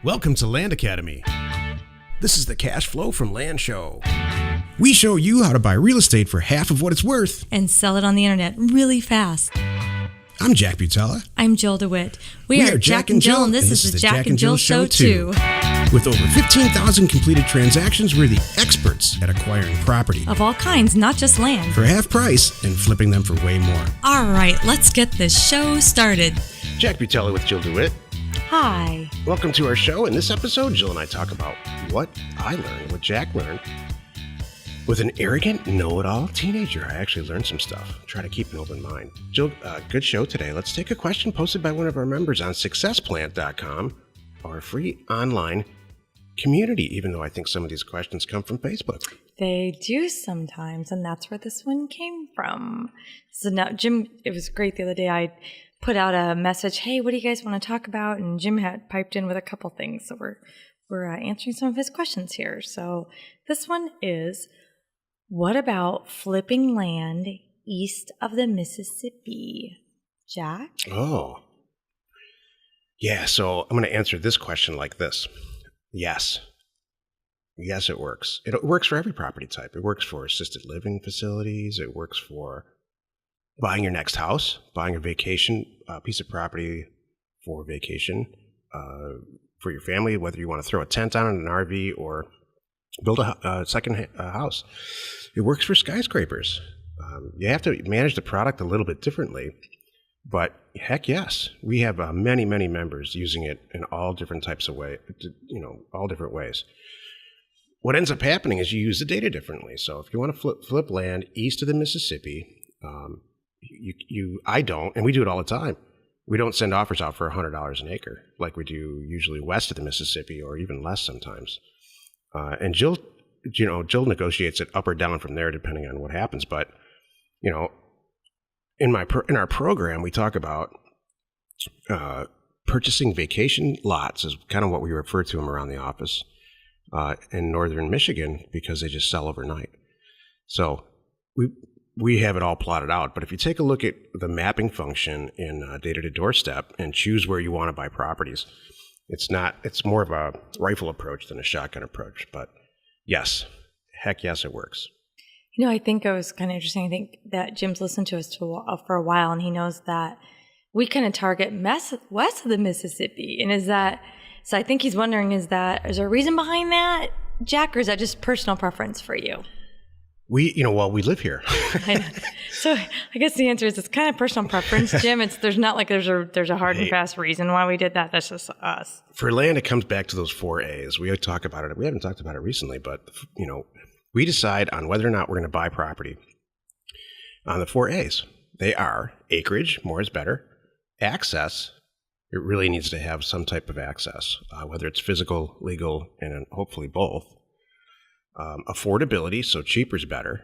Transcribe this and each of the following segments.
Welcome to Land Academy. This is the Cash Flow from Land show. We show you how to buy real estate for half of what it's worth and sell it on the internet really fast. I'm Jack Butala. I'm Jill DeWit. We are Jack and Jill, and this is the Jack and Jill Show too. With over 15,000 completed transactions, we're the experts at acquiring property Of all kinds, not just land. for half price and flipping them for way more. All right, let's get this show started. Jack Butala with Jill DeWit. Hi. Welcome to our show. In this episode, Jill and I talk about what I learned, what Jack learned. With an arrogant, know-it-all teenager, I actually learned some stuff. Try to keep an open mind. Jill, good show today. Let's take a question posted by one of our members on successplant.com, our free online community, even though I think some of these questions come from Facebook. They do sometimes, and that's where this one came from. So now, Jim, it was great the other day. I put out a message, hey, what do you guys want to talk about? And Jim had piped in with a couple things. So we're answering some of his questions here. So this one is, what about flipping land east of the Mississippi? Jack? Oh. Yeah, so I'm going to answer this question like this. Yes. Yes, it works. It works for every property type. It works for assisted living facilities. It works for buying your next house, buying a vacation piece of property for vacation for your family, whether you want to throw a tent on it, an RV, or build a second house. It works for skyscrapers. You have to manage the product a little bit differently, but heck yes, we have many, many members using it in all different types of ways, all different ways. What ends up happening is you use the data differently. So if you want to flip land east of the Mississippi, I don't, and we do it all the time. We don't send offers out for $100 an acre like we do usually west of the Mississippi, or even less sometimes. And Jill negotiates it up or down from there depending on what happens. But in our program, we talk about purchasing vacation lots is kind of what we refer to them around the office in northern Michigan, because they just sell overnight. So we have it all plotted out. But if you take a look at the mapping function in Data to Doorstep and choose where you want to buy properties, it's more of a rifle approach than a shotgun approach. But yes, heck yes, it works. I think it was kind of interesting. I think that Jim's listened to us for a while, and he knows that we kind of target west of the Mississippi. And so I think he's wondering, is there a reason behind that, Jack, or is that just personal preference for you? We live here. I know. So I guess the answer is it's kind of personal preference, Jim. There's not like there's a hard and fast reason why we did that. That's just us. For land, it comes back to those 4 A's. We talk about it. We haven't talked about it recently, but we decide on whether or not we're going to buy property on the 4 A's. They are acreage, more is better. Access, it really needs to have some type of access, whether it's physical, legal, and hopefully both. Affordability, so cheaper is better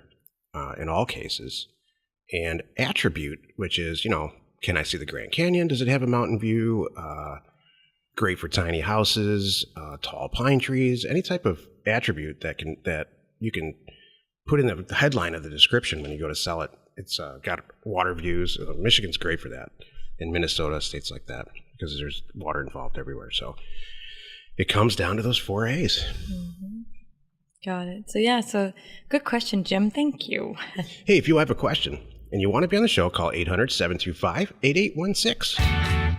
in all cases. And attribute, which is, can I see the Grand Canyon? Does it have a mountain view? Great for tiny houses, tall pine trees, any type of attribute that you can put in the headline of the description when you go to sell it. It's got water views. Michigan's great for that, and Minnesota, states like that, because there's water involved everywhere. So it comes down to those 4 A's. Mm-hmm. Got it. So good question, Jim. Thank you. Hey, if you have a question and you want to be on the show, call 800-725-8816.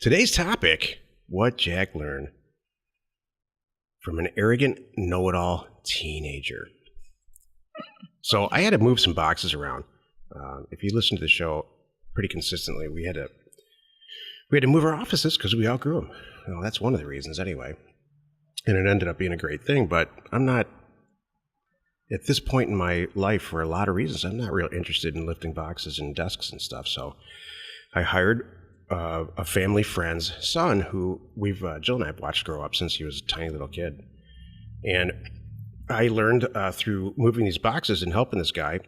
Today's topic, what Jack learned from an arrogant, know-it-all teenager. So I had to move some boxes around. If you listen to the show pretty consistently, we had to move our offices because we outgrew them. That's one of the reasons anyway. And it ended up being a great thing, but I'm not, at this point in my life, for a lot of reasons, I'm not real interested in lifting boxes and desks and stuff. So I hired a family friend's son who Jill and I have watched grow up since he was a tiny little kid. And I learned through moving these boxes and helping this guy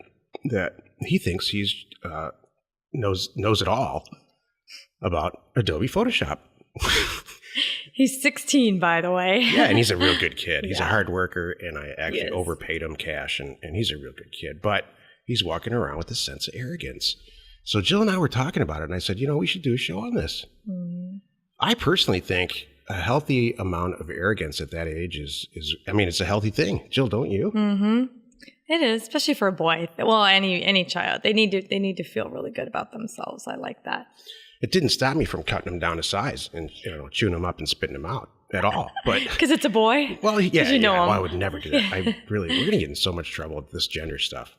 that he thinks he's knows it all about Adobe Photoshop. He's 16, by the way. Yeah, and he's a real good kid. He's a hard worker, and I actually overpaid him cash, and he's a real good kid. But he's walking around with a sense of arrogance. So Jill and I were talking about it, and I said, we should do a show on this. Mm-hmm. I personally think a healthy amount of arrogance at that age is I mean, it's a healthy thing. Jill, don't you? Mm-hmm. It is, especially for a boy. Well, any child. They need to feel really good about themselves. I like that. It didn't stop me from cutting them down to size and chewing them up and spitting them out at all. But because it's a boy. Well, yeah, well, I would never do that. We're gonna get in so much trouble with this gender stuff.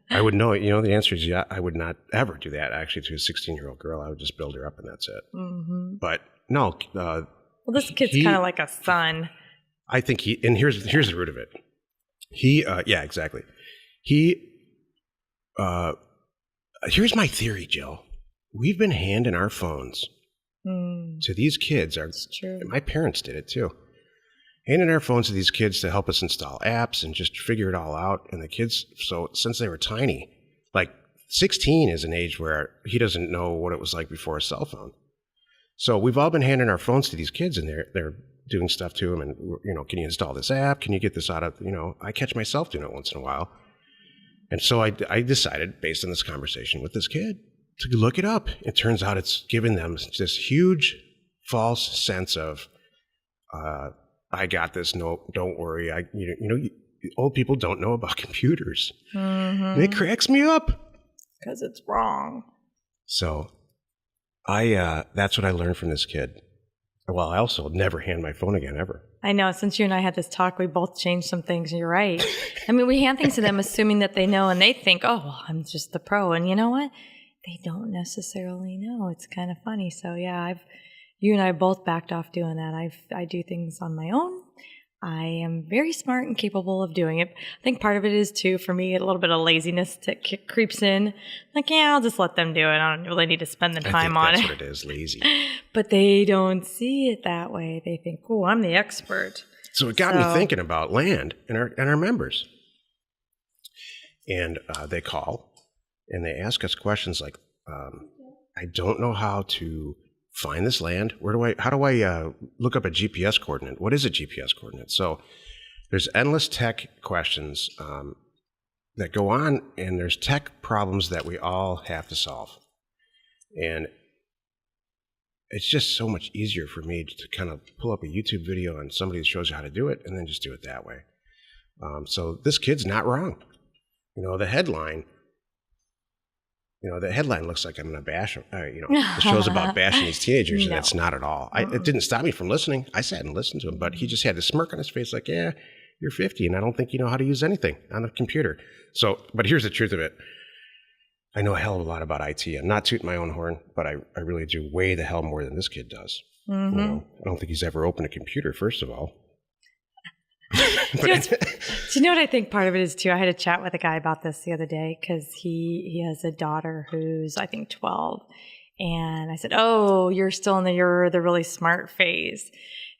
I would know. The answer is yeah. I would not ever do that. Actually, to a 16-year-old girl, I would just build her up and that's it. Mm-hmm. But no. Well, this kid's kind of like a son. I think and here's the root of it. Yeah, exactly. Here's my theory, Jill. We've been handing our phones to these kids. That's true. My parents did it too. Handing our phones to these kids to help us install apps and just figure it all out. And the kids, so since they were tiny, like 16 is an age where he doesn't know what it was like before a cell phone. So we've all been handing our phones to these kids, and they're doing stuff to them. And can you install this app? Can you get this out of? I catch myself doing it once in a while. And so I decided, based on this conversation with this kid, to look it up. It turns out it's given them this huge false sense of, I got this. No, don't worry. Old people don't know about computers. Mm-hmm. And it cracks me up. Because it's wrong. So that's what I learned from this kid. Well, I also never hand my phone again, ever. I know. Since you and I had this talk, we both changed some things. You're right. I mean, we hand things to them assuming that they know, and they think, oh, well, I'm just the pro. And you know what? They don't necessarily know. It's kind of funny. So yeah, you and I both backed off doing that. I do things on my own. I am very smart and capable of doing it. I think part of it is too, for me, a little bit of laziness that creeps in. Like, yeah, I'll just let them do it. I don't really need to spend the time on it. That's what it is, lazy. But they don't see it that way. They think, oh, I'm the expert. So it got me thinking about land and our members. And they call and they ask us questions like, I don't know how to find this land. How do I look up a GPS coordinate? What is a GPS coordinate? So there's endless tech questions that go on, and there's tech problems that we all have to solve. And it's just so much easier for me to kind of pull up a YouTube video on somebody that shows you how to do it and then just do it that way. So this kid's not wrong. The headline looks like I'm going to bash him. The show's about bashing these teenagers, and it's not at all. It didn't stop me from listening. I sat and listened to him, but he just had this smirk on his face like, yeah, you're 50, and I don't think you know how to use anything on a computer. So, but here's the truth of it. I know a hell of a lot about IT. I'm not tooting my own horn, but I really do way the hell more than this kid does. Mm-hmm. I don't think he's ever opened a computer, first of all. Do you know what I think part of it is too? I had a chat with a guy about this the other day because he has a daughter who's I think 12, and I said, "Oh, you're still in the really smart phase,"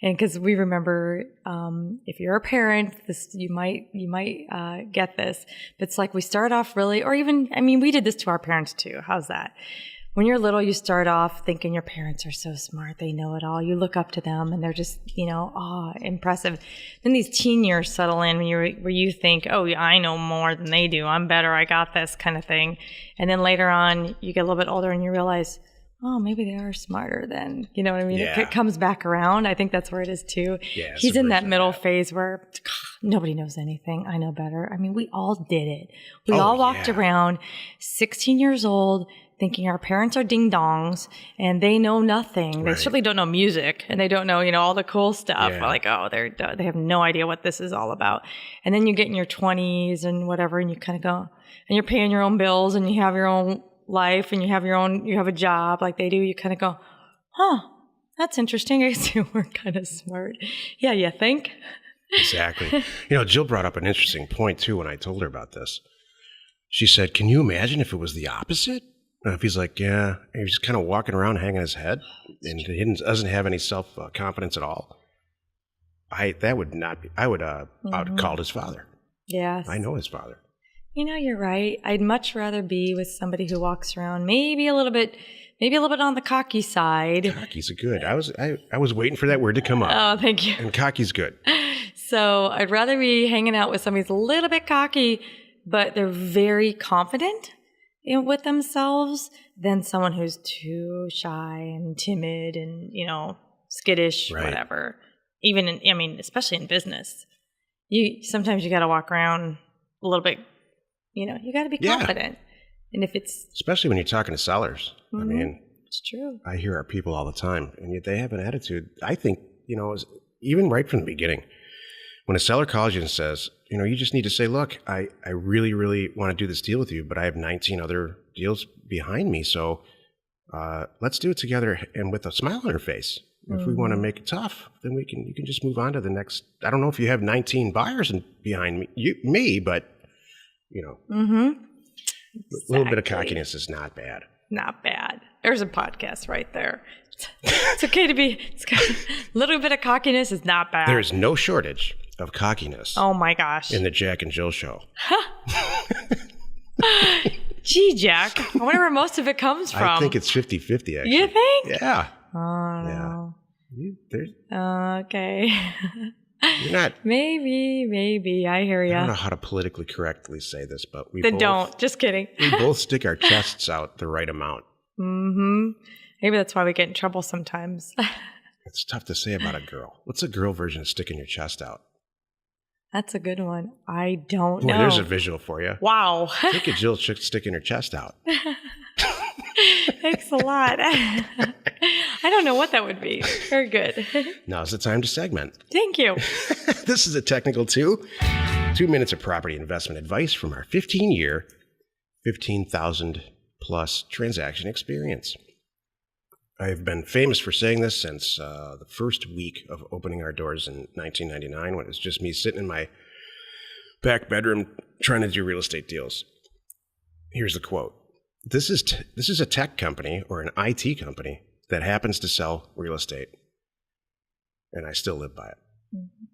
and because we remember if you're a parent, this you might get this, but it's like we start off really, or even we did this to our parents too. How's that? When you're little, you start off thinking your parents are so smart. They know it all. You look up to them and they're just, impressive. Then these teen years settle in where you think, oh, yeah, I know more than they do. I'm better. I got this kind of thing. And then later on, you get a little bit older and you realize, oh, maybe they are smarter than, you know what I mean? Yeah. It comes back around. I think that's where it is too. Yeah, he's in that middle phase where nobody knows anything. I know better. We all did it. We all walked around 16 years old, thinking our parents are ding-dongs and they know nothing. Right. They certainly don't know music and they don't know, all the cool stuff. Yeah. Like, oh, they have no idea what this is all about. And then you get in your 20s and whatever, and you kind of go, and you're paying your own bills and you have your own life and you have a job like they do. You kind of go, huh, that's interesting. I guess we're kind of smart. Yeah, you think? Exactly. Jill brought up an interesting point too when I told her about this. She said, can you imagine if it was the opposite? If he's like, yeah, he's just kind of walking around hanging his head and he doesn't have any self-confidence at all. I would have called his father. Yes. I know his father. You're right. I'd much rather be with somebody who walks around maybe a little bit on the cocky side. Cocky's good. I was waiting for that word to come up. Oh, thank you. And cocky's good. So I'd rather be hanging out with somebody who's a little bit cocky, but they're very confident with themselves than someone who's too shy and timid and, skittish, Right. whatever. Even especially in business, sometimes you got to walk around a little bit. You got to be confident. And if it's especially when you're talking to sellers, I mean, it's true. I hear our people all the time, and yet they have an attitude. I think even right from the beginning, when a seller calls you and says, you just need to say, look, I really, really want to do this deal with you, but I have 19 other deals behind me, so let's do it together and with a smile on your face. If we want to make it tough, then you can just move on to the next. I don't know if you have 19 buyers behind me, but Mm-hmm. a little bit of cockiness is not bad. Not bad. There's a podcast right there. It's okay to be. A little bit of cockiness is not bad. There is no shortage of cockiness. Oh my gosh. In the Jack and Jill show. Gee, Jack. I wonder where most of it comes from. I think it's 50-50, actually. You think? Yeah. Oh. Yeah. Okay. You're not. Maybe. I hear ya. I don't know how to politically correctly say this, but don't. Just kidding. We both stick our chests out the right amount. Mm-hmm. Maybe that's why we get in trouble sometimes. It's tough to say about a girl. What's a girl version of sticking your chest out? That's a good one. I don't know. There's a visual for you. Wow. Think of Jill sticking her chest out. Thanks a lot. I don't know what that would be. Very good. Now's the time to segment. Thank you. This is a technical 2 minutes of property investment advice from our 15-year, 15,000 plus transaction experience. I've been famous for saying this since the first week of opening our doors in 1999, when it was just me sitting in my back bedroom trying to do real estate deals. Here's the quote. This is a tech company or an IT company that happens to sell real estate, and I still live by it. Mm-hmm.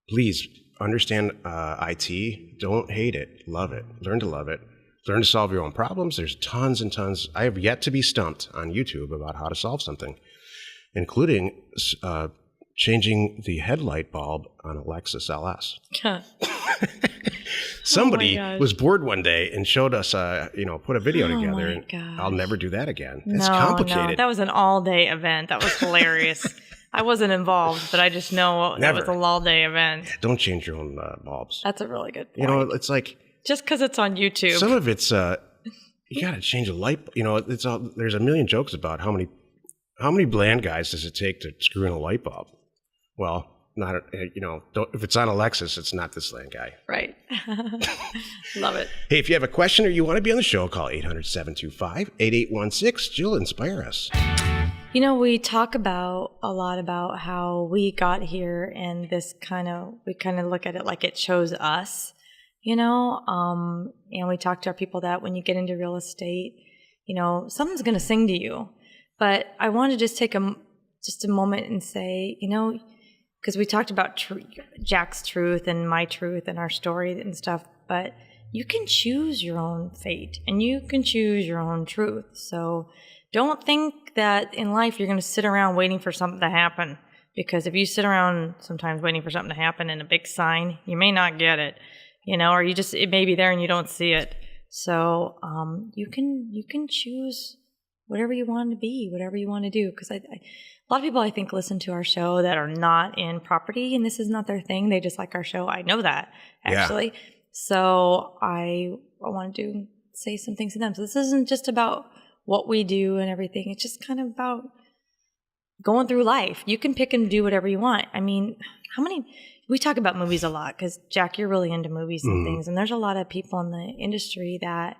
Please understand IT. Don't hate it. Love it. Learn to love it. Learn to solve your own problems. There's tons and tons. I have yet to be stumped on YouTube about how to solve something, including changing the headlight bulb on a Lexus LS. Somebody was bored one day and showed us, put a video together. And gosh. I'll never do that again. It's complicated. No, that was an all-day event. That was hilarious. I wasn't involved, but I just know that was an all-day event. Don't change your own bulbs. That's a really good point. It's like... Just because it's on YouTube. Some of it's, you got to change a light. There's a million jokes about how many bland guys does it take to screw in a light bulb? Well, not, if it's on a Lexus, it's not this land guy. Right. Love it. Hey, if you have a question or you want to be on the show, call 800-725-8816. Jill, inspire us. We talk a lot about how we got here, and we kind of look at it like it chose us. And we talk to our people that when you get into real estate, something's going to sing to you. But I want to just take a moment and say, because we talked about Jack's truth and my truth and our story and stuff, but you can choose your own fate and you can choose your own truth. So don't think that in life you're going to sit around waiting for something to happen, because if you sit around sometimes waiting for something to happen in a big sign, you may not get it. Or it may be there and you don't see it. So you can choose whatever you want to be, whatever you want to do. Because a lot of people, I think, listen to our show that are not in property, and this is not their thing. They just like our show. I know that, actually. Yeah. So I wanted to say some things to them. So this isn't just about what we do and everything. It's just kind of about going through life. You can pick and do whatever you want. We talk about movies a lot because, Jack, you're really into movies and things. And there's a lot of people in the industry that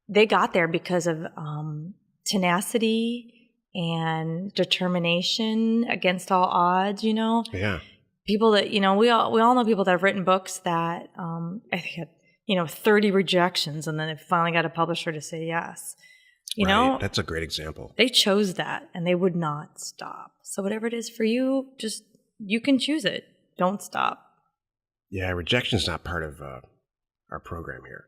they got there because of tenacity and determination against all odds, Yeah. People that, we all know people that have written books that I think had, 30 rejections, and then they finally got a publisher to say yes. Right. That's a great example. They chose that and they would not stop. So whatever it is for you, you can choose it. Don't stop. Yeah, rejection's not part of our program here.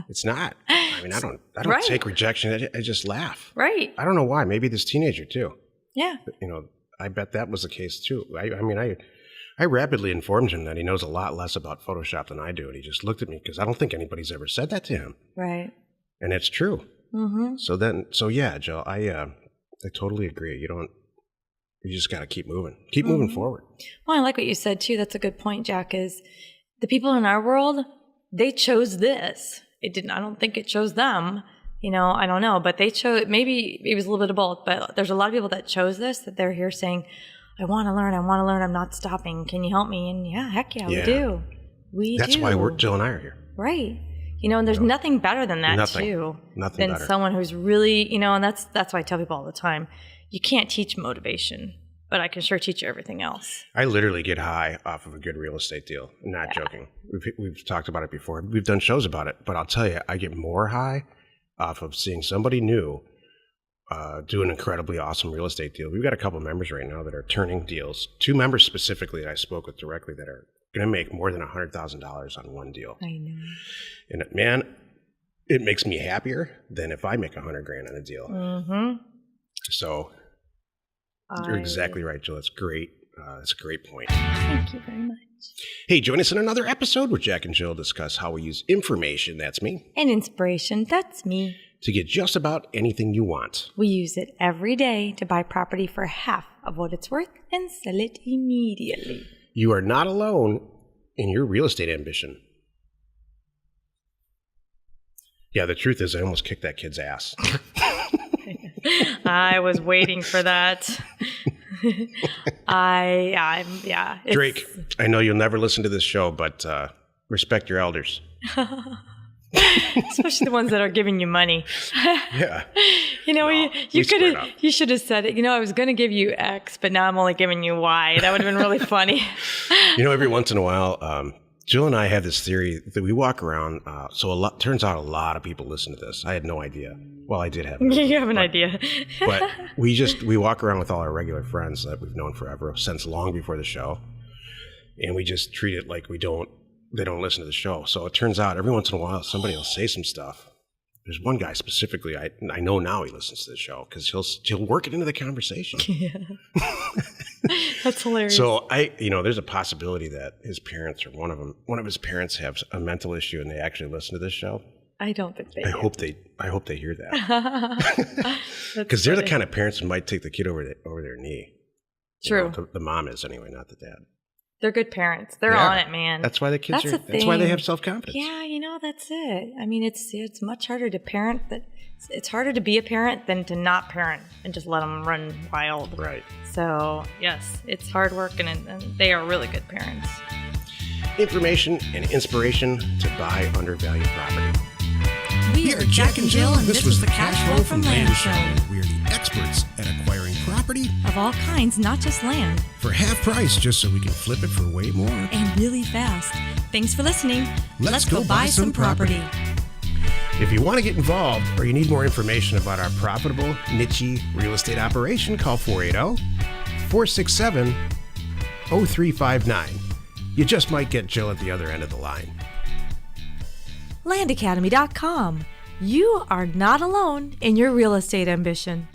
It's not. I don't right. take rejection. I just laugh. Right. I don't know why. Maybe this teenager too. Yeah. I bet that was the case too. I rapidly informed him that he knows a lot less about Photoshop than I do, and he just looked at me because I don't think anybody's ever said that to him. Right. And it's true. Mm-hmm. So yeah, Jill, I totally agree. You You just got to keep moving. Keep moving forward. Well, I like what you said, too. That's a good point, Jack, is the people in our world, they chose this. I don't think it chose them. I don't know. But they chose, maybe it was a little bit of both. But there's a lot of people that chose this, that they're here saying, I want to learn. I'm not stopping. Can you help me? And heck yeah, we do. That's why Jill and I are here. Right. And there's nothing better than that, too. Nothing than better. Someone who's really, and that's why I tell people all the time, you can't teach motivation, but I can sure teach you everything else. I literally get high off of a good real estate deal. I'm not joking. We've talked about it before. We've done shows about it, but I'll tell you, I get more high off of seeing somebody new do an incredibly awesome real estate deal. We've got a couple of members right now that are turning deals. 2 members specifically that I spoke with directly that are going to make more than $100,000 on one deal. I know. And man, it makes me happier than if I make $100,000 on a deal. Mm-hmm. So you're exactly right, Jill. That's great. That's a great point. Thank you very much. Hey, join us in another episode where Jack and Jill discuss how we use information, that's me, and inspiration, that's me, to get just about anything you want. We use it every day to buy property for half of what it's worth and sell it immediately. You are not alone in your real estate ambition. Yeah, the truth is I almost kicked that kid's ass. I was waiting for that. Drake, I know you'll never listen to this show, but respect your elders. Especially the ones that are giving you money. Yeah. You should have said it. I was going to give you X, but now I'm only giving you Y. That would have been really funny. Every once in a while, Jill and I have this theory that we walk around. Turns out a lot of people listen to this. I had no idea. Well, I did have an idea. You have an idea. But we walk around with all our regular friends that we've known forever, since long before the show. And we just treat it like they don't listen to the show. So it turns out every once in a while, somebody will say some stuff. There's one guy specifically, I know now he listens to the show because he'll work it into the conversation. Yeah. That's hilarious. So there's a possibility that his parents or one of his parents have a mental issue and they actually listen to this show. I don't think they do. I hope they hear that. Because they're the kind of parents who might take the kid over their knee. True. The mom is anyway, not the dad. They're good parents. They're on it, man. That's why the kids that's why they have self-confidence. Yeah, that's it. I mean, it's much harder to parent. It's harder to be a parent than to not parent and just let them run wild. Right. So, yes, it's hard work, and they are really good parents. Information and inspiration to buy undervalued property. We are Jack and Jill, and this was the Cash Flow from Land Show. We are the experts at acquiring property of all kinds, not just land, for half price, just so we can flip it for way more. And really fast. Thanks for listening. Let's go buy some property. If you want to get involved or you need more information about our profitable, niche real estate operation, call 480-467-0359. You just might get Jill at the other end of the line. Landacademy.com. You are not alone in your real estate ambition.